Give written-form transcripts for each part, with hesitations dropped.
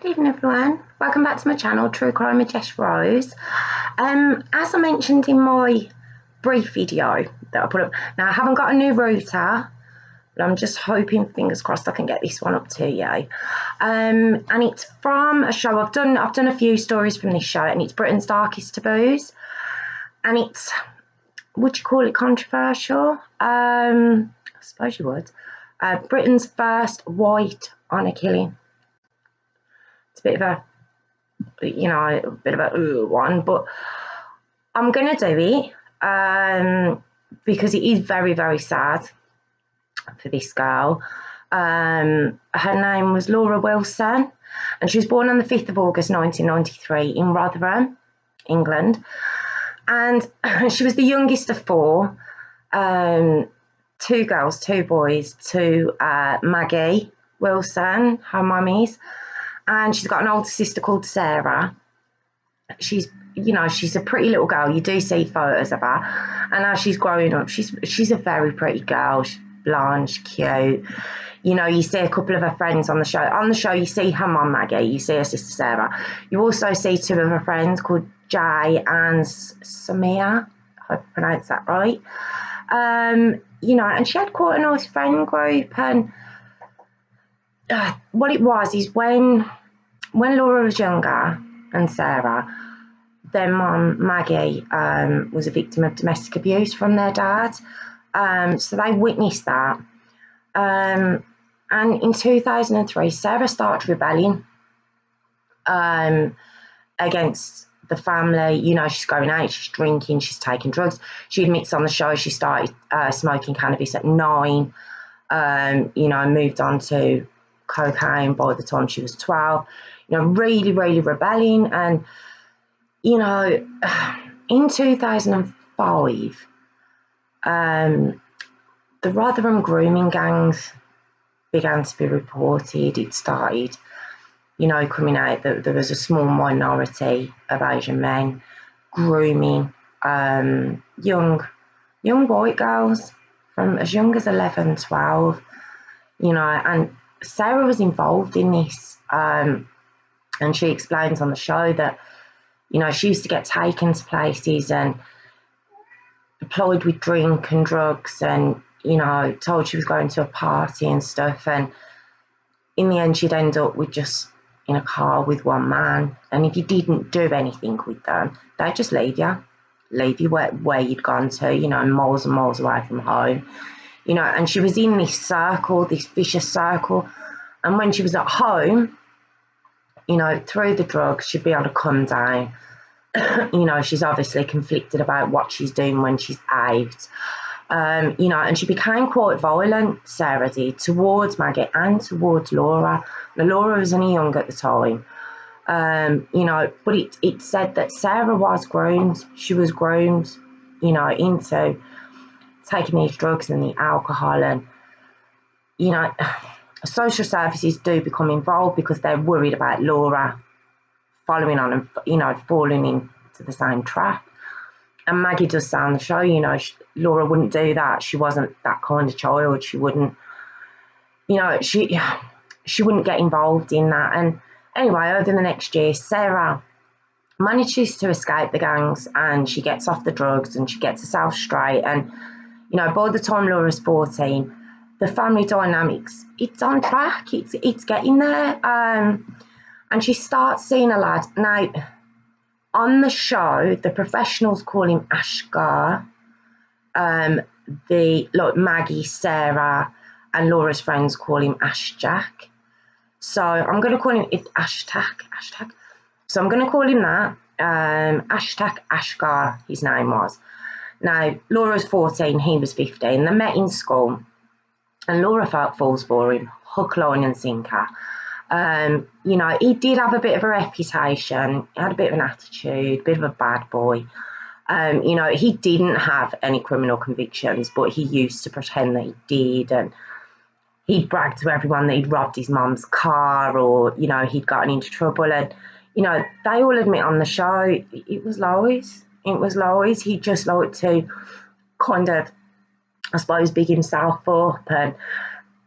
Good evening, everyone. Welcome back to my channel, True Crime with Jess. As I mentioned in my brief video that I put up, now I haven't got a new router, but I'm just hoping, fingers crossed, I can get this one up to you. And it's from a show I've done a few stories from this show, and it's Britain's Darkest Taboos, and it's, would you call it controversial? I suppose you would. Britain's first white honour killing. It's a bit of a one, but I'm gonna do it because it is very, very sad for this girl. Her name was Laura Wilson, and she was born on the 5th of August 1993 in Rotherham, England, and she was the youngest of four. Two girls, two boys, to Maggie Wilson, her mummy's. And she's got an older sister called Sarah. She's a pretty little girl. You do see photos of her. And as she's growing up, she's a very pretty girl. She's blonde, she's cute. You see a couple of her friends on the show. On the show, you see her mum, Maggie. You see her sister, Sarah. You also see two of her friends called Jay and Samia. I hope I pronounced that right. And she had quite a nice friend group. And what it was is when Laura was younger and Sarah, their mum, Maggie, was a victim of domestic abuse from their dad. So they witnessed that. And in 2003, Sarah started rebelling against the family. She's going out, she's drinking, she's taking drugs. She admits on the show she started smoking cannabis at 9, moved on to cocaine by the time she was 12, really, really rebelling. And, in 2005, the Rotherham grooming gangs began to be reported. It started, coming out that there was a small minority of Asian men grooming young white girls from as young as 11, 12, and Sarah was involved in this, and she explains on the show that, she used to get taken to places and deployed with drink and drugs and, told she was going to a party and stuff. And in the end, she'd end up with just in a car with one man. And if you didn't do anything with them, they'd just leave you where you'd gone to, miles and miles away from home. And she was in this circle, this vicious circle. And when she was at home, through the drugs, she'd be able to come down. She's obviously conflicted about what she's doing when she's out. And she became quite violent, Sarah did, towards Maggie and towards Laura. Now, Laura was only young at the time. But it said that Sarah was groomed. She was groomed, into taking these drugs and the alcohol. And, social services do become involved because they're worried about Laura following on and, falling into the same trap. And Maggie does say on the show, Laura wouldn't do that. She wasn't that kind of child. She wouldn't, she wouldn't get involved in that. And anyway, over the next year, Sarah manages to escape the gangs and she gets off the drugs and she gets herself straight. And, by the time Laura's 14, the family dynamics, it's on track. It's getting there. And she starts seeing a lad. Now, on the show, the professionals call him Ashgar. Maggie, Sarah, and Laura's friends call him Ashjack. So I'm going to call him Ashtak. So I'm going to call him that. Ashgar, his name was. Now, Laura's 14, he was 15. They met in school. And Laura falls for him, hook, line and sinker. He did have a bit of a reputation. He had a bit of an attitude, a bit of a bad boy. He didn't have any criminal convictions, but he used to pretend that he did. And he'd brag to everyone that he'd robbed his mum's car or, he'd gotten into trouble. And, they all admit on the show it was lies. It was lies. He just liked to kind of, I suppose, big himself up and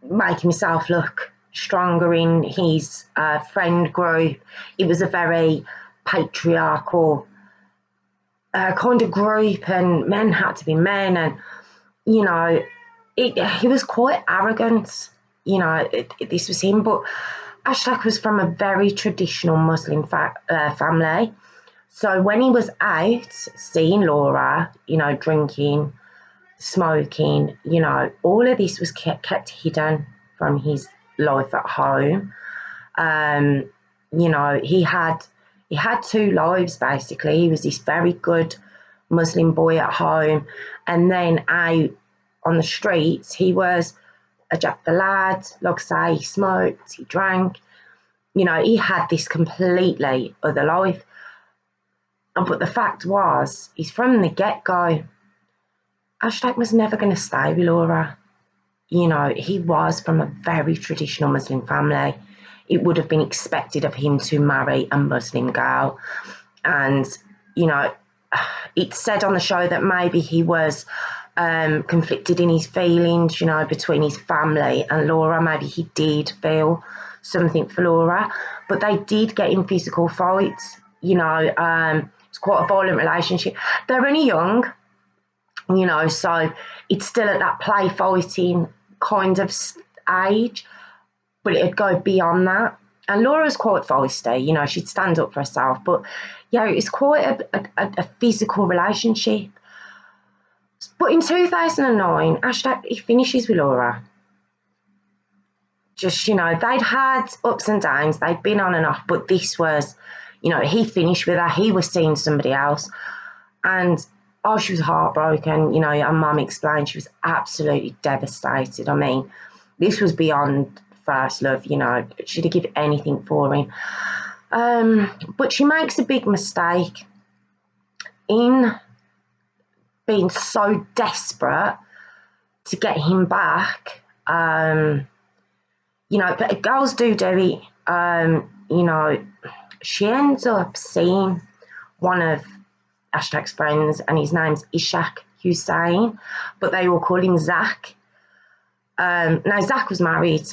make himself look stronger in his friend group. It was a very patriarchal kind of group, and men had to be men, and you know, he was quite arrogant. You know, this was him, but Ashgar was from a very traditional Muslim family. So when he was out seeing Laura, you know, drinking, smoking, you know, all of this was kept hidden from his life at home. You know, he had two lives basically. He was this very good Muslim boy at home, and then out on the streets, he was a Jack the Lad. Like I say, he smoked, he drank. You know, he had this completely other life. But the fact was, he's from the get-go, Ashgar was never going to stay with Laura. You know, he was from a very traditional Muslim family. It would have been expected of him to marry a Muslim girl. And, you know, it's said on the show that maybe he was conflicted in his feelings, you know, between his family and Laura. Maybe he did feel something for Laura, but they did get in physical fights. You know, it's quite a violent relationship. They're only young, you know, so it's still at that play fighting kind of age, but it'd go beyond that. And Laura's quite feisty, you know, she'd stand up for herself, but yeah, it's quite a physical relationship. But in 2009, Ashgar, he finishes with Laura. Just, you know, they'd had ups and downs, they'd been on and off, but this was, you know, he finished with her, he was seeing somebody else. And, oh, she was heartbroken. You know, her mum explained she was absolutely devastated. I mean, this was beyond first love, you know, she'd give anything for him. But she makes a big mistake in being so desperate to get him back. You know, but girls do it. You know, she ends up seeing one of Ashgar's friends, and his name's Ishaq Hussein, but they all call him Zach. Now, Zach was married.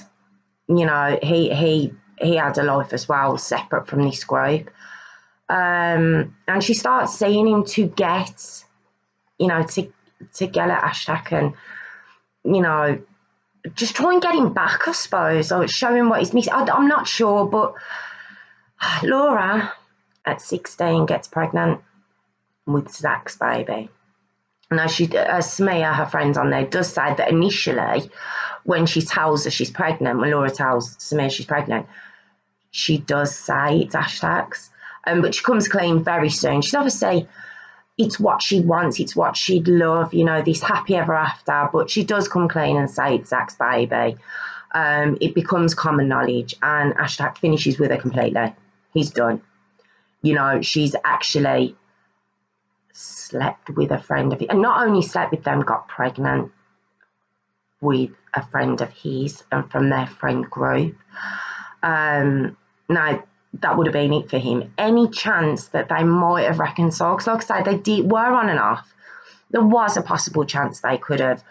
You know, he had a life as well, separate from this group. And she starts seeing him to get, you know, to get at Ashgar and, you know, just try and get him back, I suppose, or show him what he's missing. I'm not sure, but Laura, at 16, gets pregnant with Zach's baby. Now, Samia, her friend on there, does say that initially, when she tells her she's pregnant, when Laura tells Samia she's pregnant, she does say it's Ashgar's, but she comes clean very soon. She's obviously, it's what she wants, it's what she'd love, you know, this happy ever after, but she does come clean and say it's Zach's baby. It becomes common knowledge, and Ashgar finishes with her completely. He's done. You know, she's actually slept with a friend of his, and not only slept with them, got pregnant with a friend of his and from their friend group. Now, that would have been it for him. Any chance that they might have reconciled, because like I say, they were on and off. There was a possible chance they could have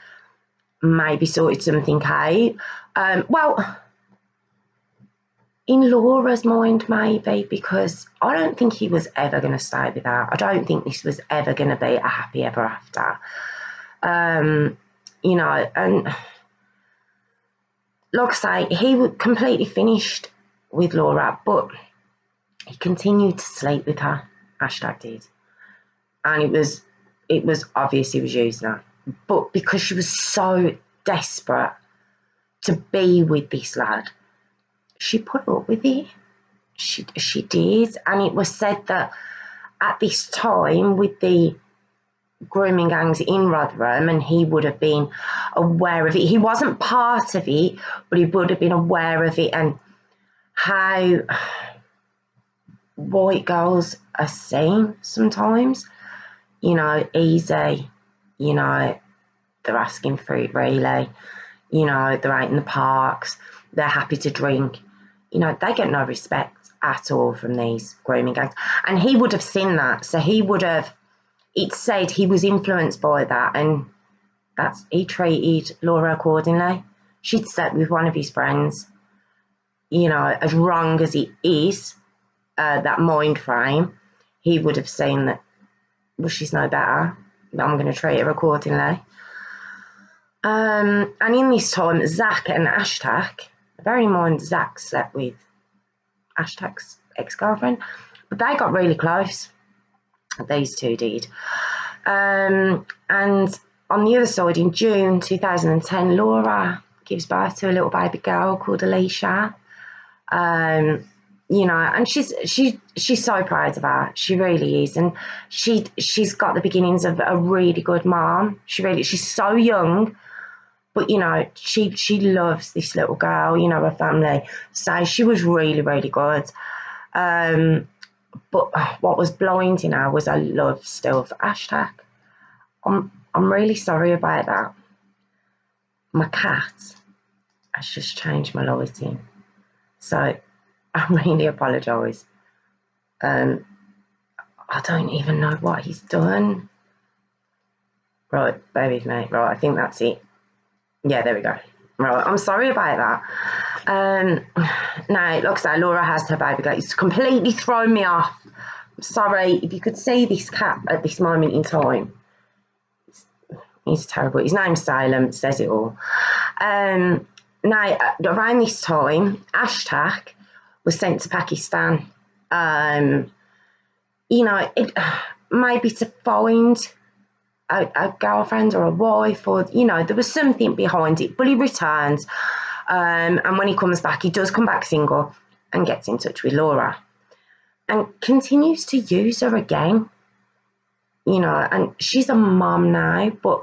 maybe sorted something out. Well, in Laura's mind, maybe, because I don't think he was ever going to stay with her. I don't think this was ever going to be a happy ever after. You know, and like I say, he was completely finished with Laura, but he continued to sleep with her. Ashgar did, and it was obvious he was using her. But because she was so desperate to be with this lad, she put up with it. She did, and it was said that at this time, with the grooming gangs in Rotherham, and he would have been aware of it. He wasn't part of it, but he would have been aware of it, and how white girls are seen sometimes. You know, easy, you know, they're asking for it really. You know, they're out in the parks, they're happy to drink. You know, they get no respect at all from these grooming gangs. And he would have seen that, so he would have, it said he was influenced by that, and he treated Laura accordingly. She'd slept with one of his friends, you know, as wrong as it is, that mind frame, he would have seen that, well, she's no better, that I'm going to treat her accordingly. And in this time, Zach and Ashgar, bear in mind Zach slept with Ashgar's ex-girlfriend, but they got really close. These two did. And on the other side, in June 2010, Laura gives birth to a little baby girl called Alicia. You know, and she's so proud of her. She really is, and she's got the beginnings of a really good mom. She's so young, but you know, she loves this little girl. You know, her family. So she was really, really good. But what was blinding her was her love still for Ashgar. I'm really sorry about that. My cat has just changed my lighting, so I really apologise. I don't even know what he's done. Right, bear with me. Right, I think that's it. Yeah, there we go. Right, I'm sorry about that. Now, like I say, Laura has her baby girl. It's completely thrown me off. I'm sorry. If you could see this cat at this moment in time, he's terrible. His name's Salem, says it all. Now, around this time, Ashgar was sent to Pakistan. You know, maybe to find a girlfriend or a wife, or, you know, there was something behind it, but he returns. And when he comes back, he does come back single and gets in touch with Laura and continues to use her again. You know, and she's a mom now, but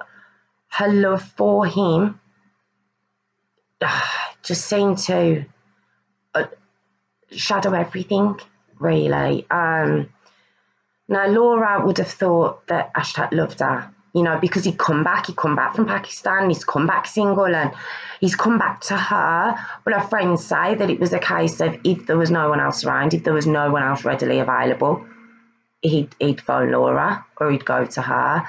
her love for him just seemed to shadow everything, really. Now, Laura would have thought that Ashgar loved her, you know, because he'd come back from Pakistan, he's come back single, and he's come back to her. But her friends say that it was a case of, if there was no one else around, if there was no one else readily available, he'd phone Laura or he'd go to her.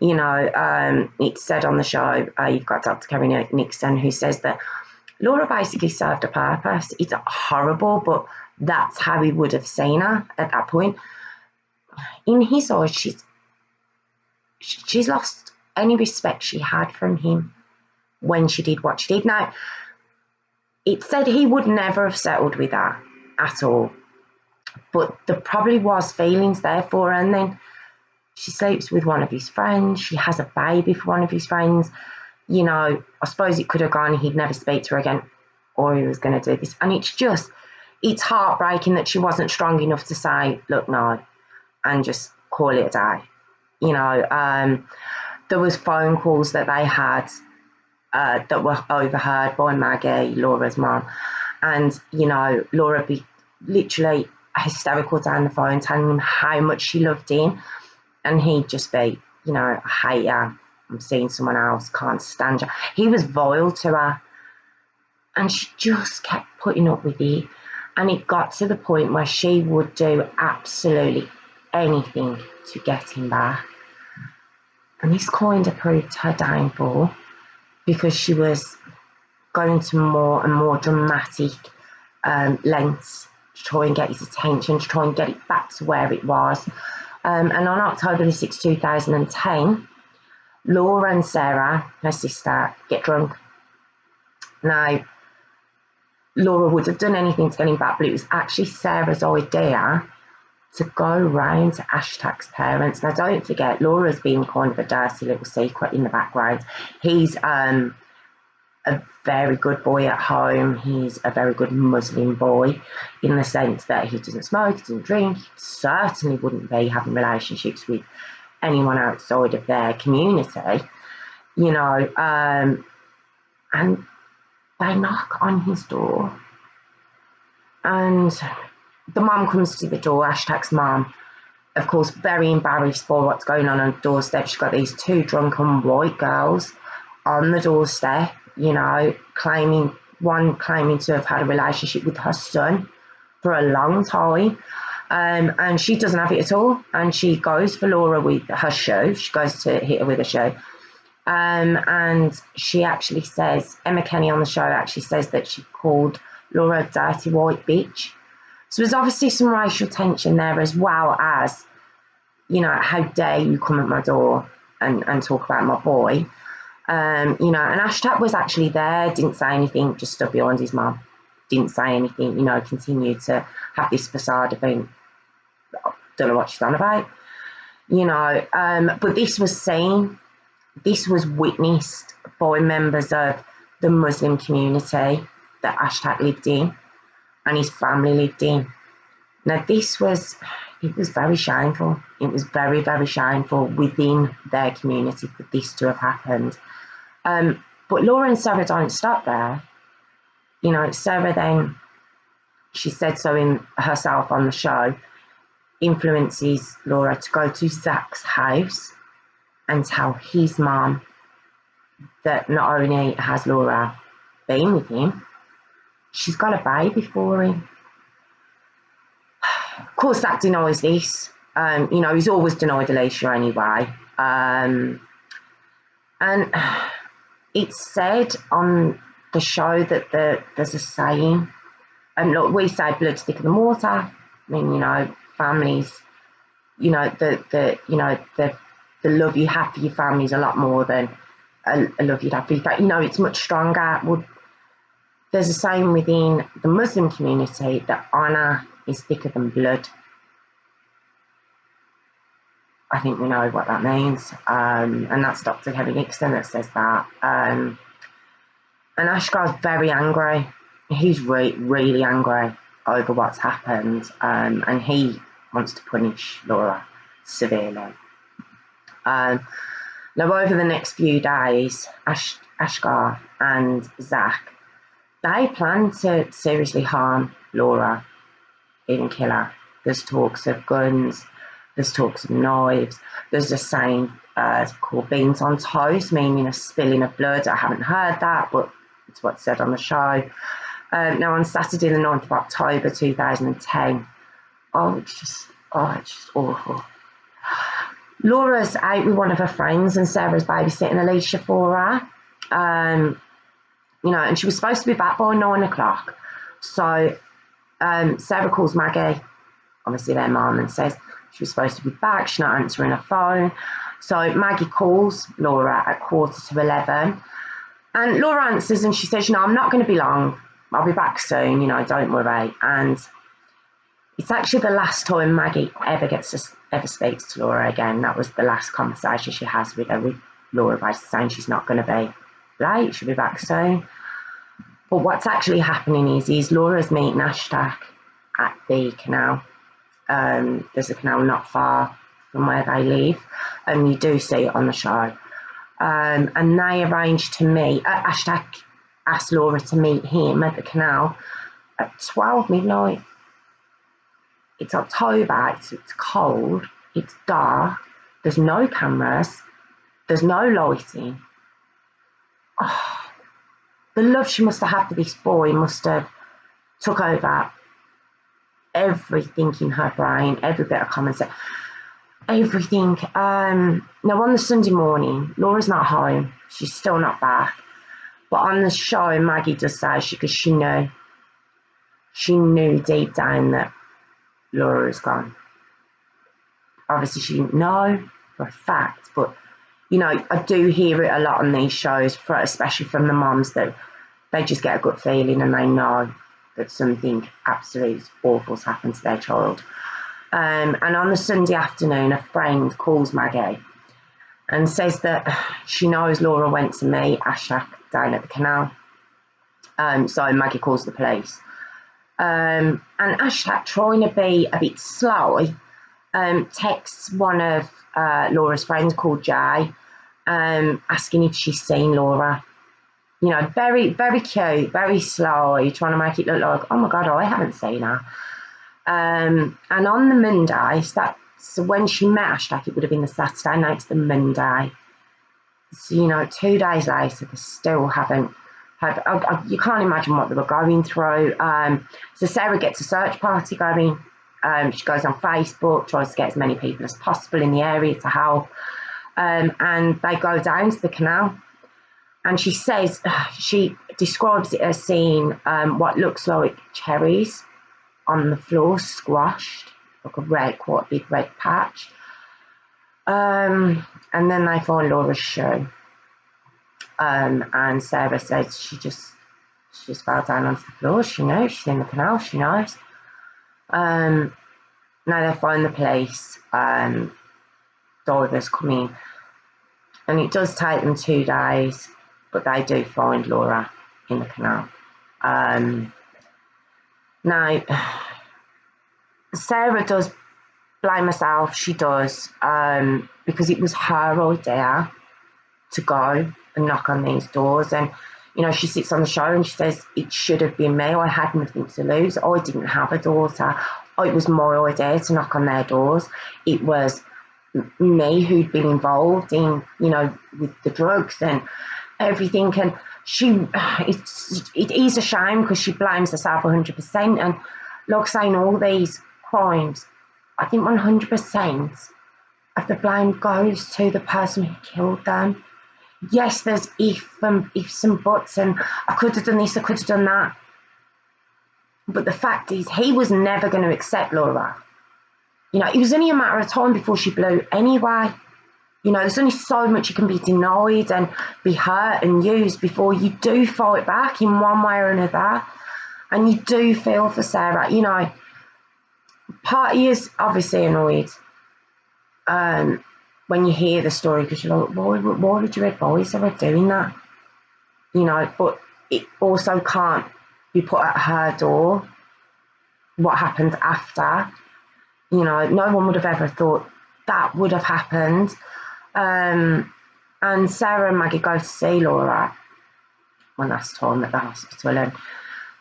You know, it's said on the show, you've got Dr. Kerry Nixon, who says that Laura basically served a purpose. It's horrible, but that's how he would have seen her at that point. In his eyes, she's lost any respect she had from him when she did what she did. Now, it said he would never have settled with her at all, but there probably was feelings there for her. And then she sleeps with one of his friends. She has a baby for one of his friends. You know, I suppose it could have gone, he'd never speak to her again, or he was going to do this. And it's heartbreaking that she wasn't strong enough to say, look, no, and just call it a day. You know, there was phone calls that they had that were overheard by Maggie, Laura's mum. And, you know, Laura be literally hysterical down the phone, telling him how much she loved him. And he'd just be, you know, I hate her, I'm seeing someone else, can't stand her. He was vile to her. And she just kept putting up with it. And it got to the point where she would do absolutely anything to get him back. And this kind of proved her downfall, because she was going to more and more dramatic lengths to try and get his attention, to try and get it back to where it was. And on October the 6th, 2010, Laura and Sarah, her sister, get drunk. Now, Laura would have done anything to get him back, but it was actually Sarah's idea to go round to Ashgar's parents. Now, don't forget, Laura's been kind of a dirty little secret in the background. He's a very good boy at home. He's a very good Muslim boy, in the sense that he doesn't smoke, he doesn't drink, he certainly wouldn't be having relationships with anyone outside of their community, you know. And they knock on his door, and the mum comes to the door, Ashgar's mum, of course, very embarrassed for what's going on the doorstep. She's got these two drunken white girls on the doorstep, you know, claiming to have had a relationship with her son for a long time. And she doesn't have it at all. And she goes for Laura with her shoe. She goes to hit her with a shoe. And she actually says, Emma Kenny on the show actually says that she called Laura, dirty white bitch. So there's obviously some racial tension there, as well as, you know, how dare you come at my door and talk about my boy. You know, and Ashtak was actually there, didn't say anything, just stood behind his mum, didn't say anything, you know, continued to have this facade of being, don't know what she's on about, you know. But this was seen, this was witnessed by members of the Muslim community that Ashtak lived in and his family lived in. Now this was, it was very shameful. It was very, very shameful within their community for this to have happened. But Laura and Sarah don't stop there. You know, Sarah then, she said so in herself on the show, influences Laura to go to Zach's house and tell his mum that not only has Laura been with him, she's got a baby for him. Of course, Zach denies this. You know, he's always denied Alicia anyway. And it's said on the show that there's a saying, and look, we say blood's thicker than water. I mean, you know, families, you know, the love you have for your family is a lot more than a love you'd have for your family. You know, it's much stronger. Well, there's a saying within the Muslim community that honour is thicker than blood. I think we know what that means. And that's Dr. Kevin Nixon that says that. And Ashgar's very angry. He's really angry over what's happened. And he wants to punish Laura severely. Now, over the next few days, Ashgar and Zach, they plan to seriously harm Laura, even kill her. There's talks of guns, there's talks of knives, there's a saying called beans on toast, meaning a spilling of blood. I haven't heard that, but it's what's said on the show. Now, on Saturday the 9th of October 2010, it's just awful. Laura's out with one of her friends and Sarah's babysitting Alicia for her. You know, and she was supposed to be back by 9 o'clock. So Sarah calls Maggie, obviously their mum, and says she was supposed to be back. She's not answering her phone. So Maggie calls Laura at 11:15. And Laura answers and she says, you know, I'm not going to be long. I'll be back soon, you know, don't worry. And it's actually the last time Maggie ever speaks to Laura again. That was the last conversation she has with her, with Laura, by saying she's not going to be late, she'll be back soon. But what's actually happening is Laura's meeting Ashtak at the canal. There's a canal not far from where they live, and you do see it on the show. And they arranged to meet. Ashtak asked Laura to meet him at the canal at 12 midnight. It's October, it's cold, it's dark, there's no cameras, there's no lighting. Oh, the love she must have had for this boy must have took over everything in her brain, every bit of common sense, everything. Now, on the Sunday morning, Laura's not home, she's still not back. But on the show, Maggie does say because she knew deep down that Laura is gone. Obviously, she didn't know for a fact, but you know, I do hear it a lot on these shows, especially from the moms, that they just get a gut feeling and they know that something absolutely awful's happened to their child. And on the Sunday afternoon, a friend calls Maggie and says that she knows Laura went to meet Ashak down at the canal. So Maggie calls the police. And Ashak, trying to be a bit sly, texts one of Laura's friends called Jay, asking if she's seen Laura. You know, very, very cute, very sly, trying to make it look like, oh my God, I haven't seen her. And on the Monday, so when she met Ashtak, it would have been the Saturday, now it's the Monday. So, you know, 2 days later, they still haven't had, you can't imagine what they were going through. So Sarah gets a search party going. She goes on Facebook, tries to get as many people as possible in the area to help. And they go down to the canal. And she says, she describes it as seeing what looks like cherries on the floor, squashed, like quite a big red patch. And then they find Laura's shoe. And Sarah says she just fell down onto the floor. She knows, she's in the canal, she knows. Now they find the police, divers come in, and it does take them 2 days, but they do find Laura in the canal. Now, Sarah does blame herself, she does, because it was her idea to go and knock on these doors. And, you know, she sits on the show and she says, it should have been me. I had nothing to lose. I didn't have a daughter. It was my idea to knock on their doors. It was me who'd been involved in, you know, with the drugs and everything. And it is a shame because she blames herself 100%. And like saying all these crimes, I think 100% of the blame goes to the person who killed them. Yes, there's ifs and buts, and I could have done this, I could have done that. But the fact is, he was never going to accept Laura. You know, it was only a matter of time before she blew anyway. You know, there's only so much you can be denied and be hurt and used before you do fight back in one way or another. And you do feel for Sarah. You know, part of you is obviously annoyed when you hear the story, because you're like, why would you advise her of doing that? You know, but it also can't be put at her door what happened after. You know, no one would have ever thought that would have happened. And Sarah and Maggie go to see Laura one last time at the hospital, and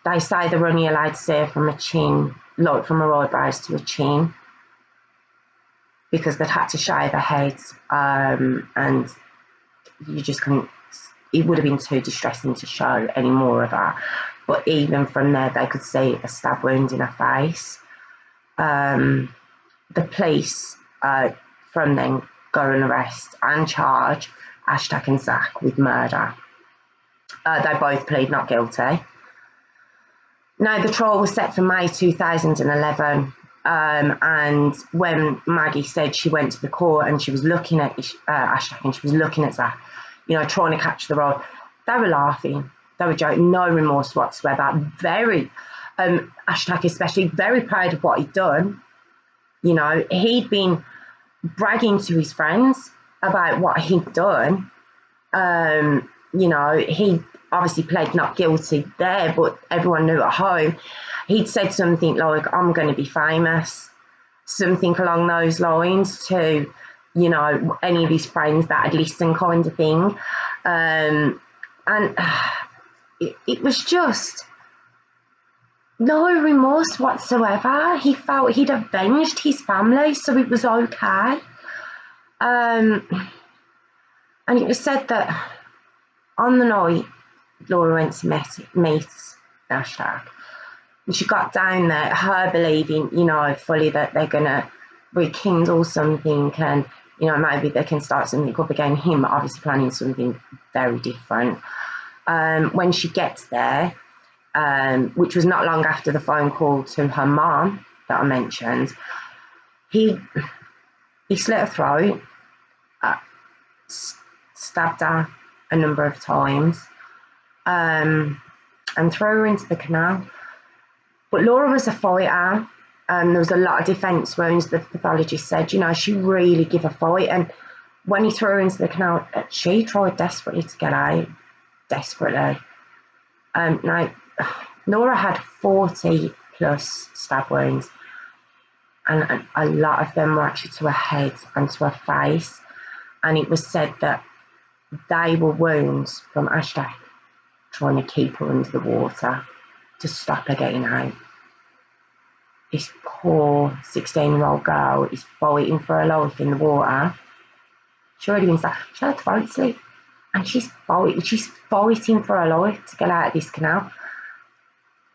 they say they're only allowed to see her from a chin, like from her eyebrows to a chin, because they'd had to shave her head, and you just couldn't, it would have been too distressing to show any more of her. But even from there, they could see a stab wound in her face. The police from then go and arrest and charge Ashgar and Zach with murder. They both plead not guilty. Now, the trial was set for May 2011. And when Maggie said she went to the court and she was looking at Ashgar and she was looking at Zach, you know, trying to catch the rod, they were laughing, they were joking, no remorse whatsoever. Very, Ashgar especially, very proud of what he'd done. You know, he'd been bragging to his friends about what he'd done. You know, he obviously pled not guilty there, but everyone knew at home. He'd said something like, I'm going to be famous, something along those lines to, you know, any of his friends that had listened, kind of thing. And it was just no remorse whatsoever. He felt he'd avenged his family, so it was okay. And it was said that on the night Laura went to meet Ashgar, and she got down there, her believing, you know, fully that they're going to rekindle something and, you know, maybe they can start something up again. Him obviously planning something very different. When she gets there, which was not long after the phone call to her mom that I mentioned, he slit her throat, stabbed her a number of times, and threw her into the canal. But Laura was a fighter. There was a lot of defence wounds, the pathologist said. You know, she really gave a fight. And when he threw her into the canal, she tried desperately to get out. Desperately. Now, Laura had 40 plus stab wounds. And a lot of them were actually to her head and to her face. And it was said that they were wounds from Ashgar trying to keep her under the water to stop her getting out. This poor 16-year-old girl is fighting for her life in the water. She's already been stabbed. She had a throat slit, and she's fighting for her life to get out of this canal.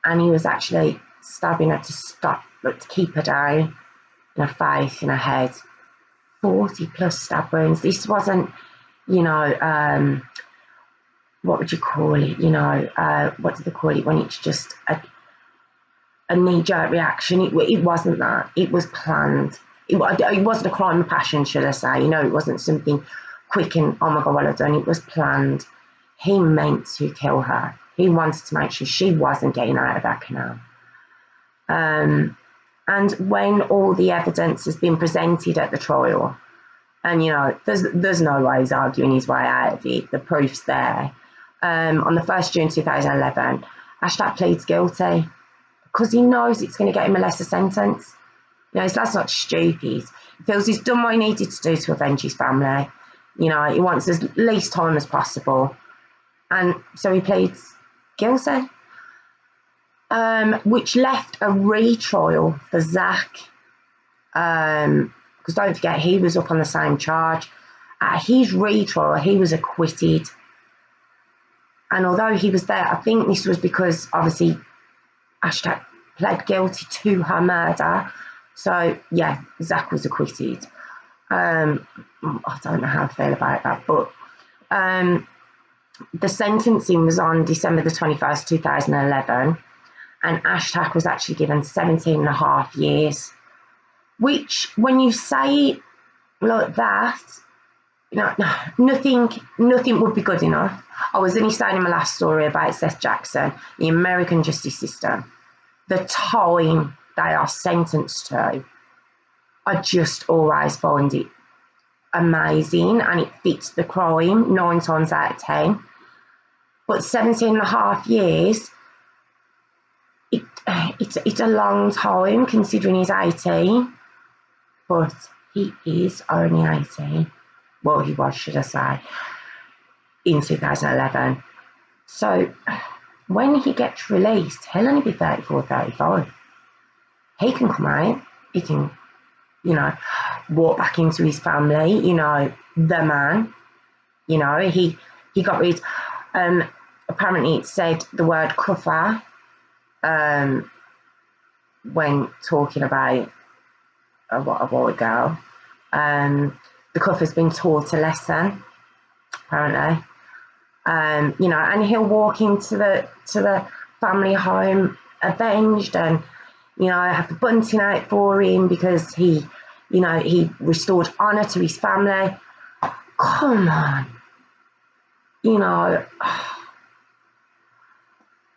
And he was actually stabbing her to stop, like, to keep her down, in her face, in her head. 40 plus stab wounds. This wasn't, you know, what would you call it? What do they call it when it's just a knee-jerk reaction? It wasn't that. It was planned. It wasn't a crime of passion, should I say? It wasn't something quick and, oh my God, well done. It was planned. He meant to kill her. He wanted to make sure she wasn't getting out of that canal. And when all the evidence has been presented at the trial, and there's no way he's arguing his way out of it, the proof's there. On the 1st June 2011, Ashgar pleads guilty because he knows it's going to get him a lesser sentence. His lad's not stupid. He feels he's done what he needed to do to avenge his family. He wants as least time as possible. And so he pleads guilty, which left a retrial for Zach. Because don't forget, he was up on the same charge. At his retrial, he was acquitted. And although he was there, I think this was because, obviously, Ashgar pled guilty to her murder. So, yeah, Zach was acquitted. I don't know how I feel about that, but the sentencing was on December the 21st, 2011, and Ashgar was actually given 17 and a half years, which, when you say it like that, nothing would be good enough. I was only saying in my last story about Seth Jackson, the American justice system, the time they are sentenced to, I just always find it amazing, and it fits the crime 9 times out of 10. But 17 and a half years, it's a long time considering he's 18, but he is only 18. Well, he was, should I say, in 2011. So when he gets released, he'll only be 34, 35. He can come out. He can, walk back into his family, the man. He got rid. Apparently it said the word cuffer when talking about a while ago. The cuffer's been taught a lesson, apparently. And he'll walk into the family home avenged, and have the bunting out for him because he restored honour to his family. Come on,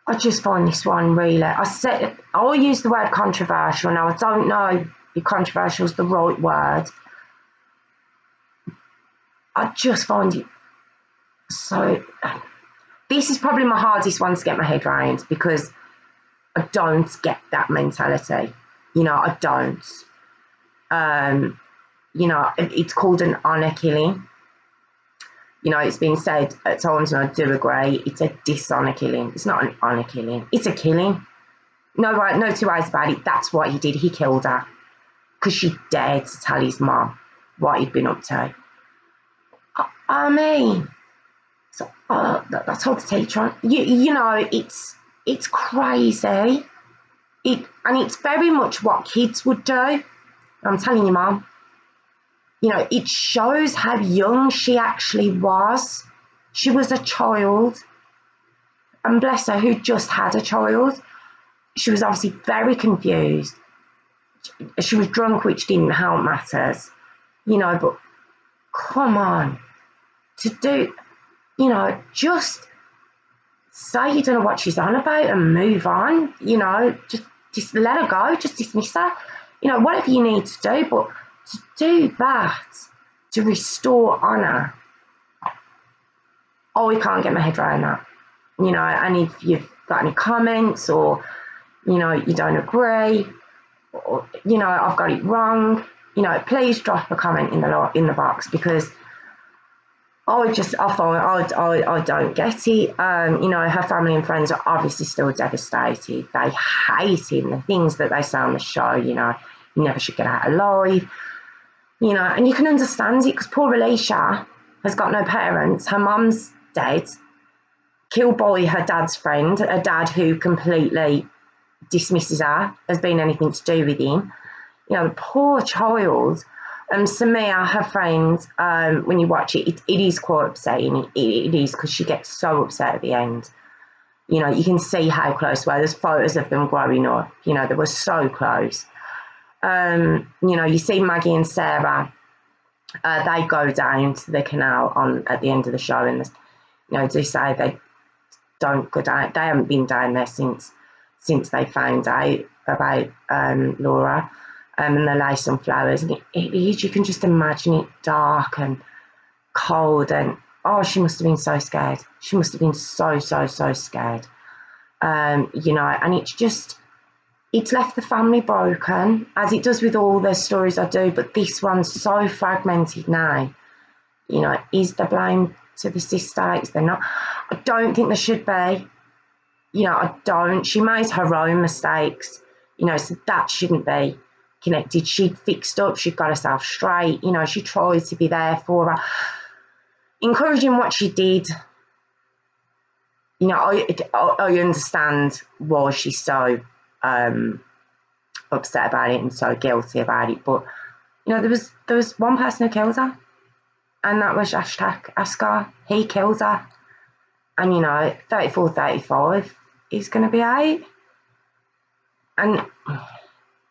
I just find this one really. I'll use the word controversial. Now I don't know if controversial is the right word. I just find it so. This is probably my hardest one to get my head around because I don't get that mentality. I don't. It's called an honour killing. It's been said at times, and I do agree, it's a dishonour killing. It's not an honour killing. It's a killing. No two ways about it. That's what he did. He killed her because she dared to tell his mom what he'd been up to. I mean, so I told the teacher, it's crazy. And it's very much what kids would do. I'm telling you, Mom. It shows how young she actually was. She was a child. And bless her, who just had a child. She was obviously very confused. She was drunk, which didn't help matters. But come on. To do, just say you don't know what she's on about and move on. Just let her go. Just dismiss her. Whatever you need to do. But to do that, to restore honour, I can't get my head around that. And if you've got any comments or, you don't agree, or, I've got it wrong, please drop a comment in the box because I don't get it. Her family and friends are obviously still devastated. They hate him, the things that they say on the show, he never should get out alive. And you can understand it because poor Alicia has got no parents. Her mum's dead, killed by her dad's friend, a dad who completely dismisses her as being anything to do with him. The poor child. Samia, her friend, when you watch it, it is quite upsetting. It is, because she gets so upset at the end. You know, you can see how close they were. There's photos of them growing up. You know, they were so close. You know, you see Maggie and Sarah. They go down to the canal at the end of the show, and you know, do say they don't go down. They haven't been down there since they found out about Laura. And they lay some flowers, and you can just imagine it dark and cold, and oh, she must have been so scared. She must have been so scared. You know, and it's left the family broken, as it does with all the stories I do, but this one's so fragmented now. You know, is the blame to the sister? Is there not? I don't think there should be. You know, I don't. She made her own mistakes, you know, so that shouldn't be connected. She'd fixed up, she'd got herself straight, you know, she tried to be there for her. Encouraging what she did, you know, I understand why she's so upset about it and so guilty about it, but, you know, there was one person who killed her, and that was Ashgar. He killed her, and, you know, 34, 35 is going to be out, and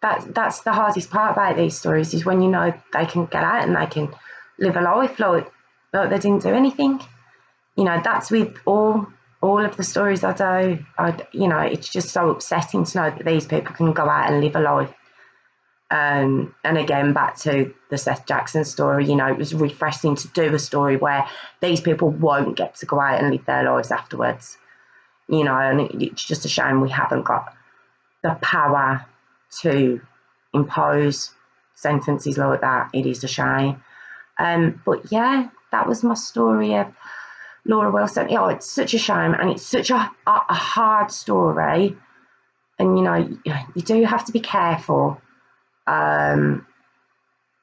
that's the hardest part about these stories, is when you know they can get out and they can live a life like they didn't do anything. You know, that's with all of the stories I do. You know, it's just so upsetting to know that these people can go out and live a life. And again, back to the Seth Jackson story, you know, it was refreshing to do a story where these people won't get to go out and live their lives afterwards. You know, and it's just a shame we haven't got the power to impose sentences like that. It is a shame. But yeah, that was my story of Laura Wilson. Oh, it's such a shame, and it's such a hard story. And, you know, you do have to be careful, you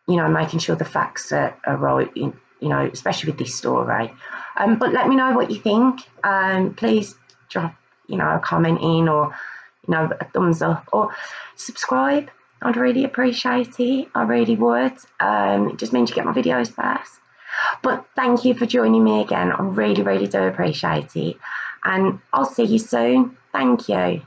know, making sure the facts are right, you know, especially with this story. But let me know what you think. Please drop, you know, a comment in, or, you know, a thumbs up, or subscribe. I'd really appreciate it. I really would. It just means you get my videos first. But thank you for joining me again. I really do appreciate it. And I'll see you soon. Thank you.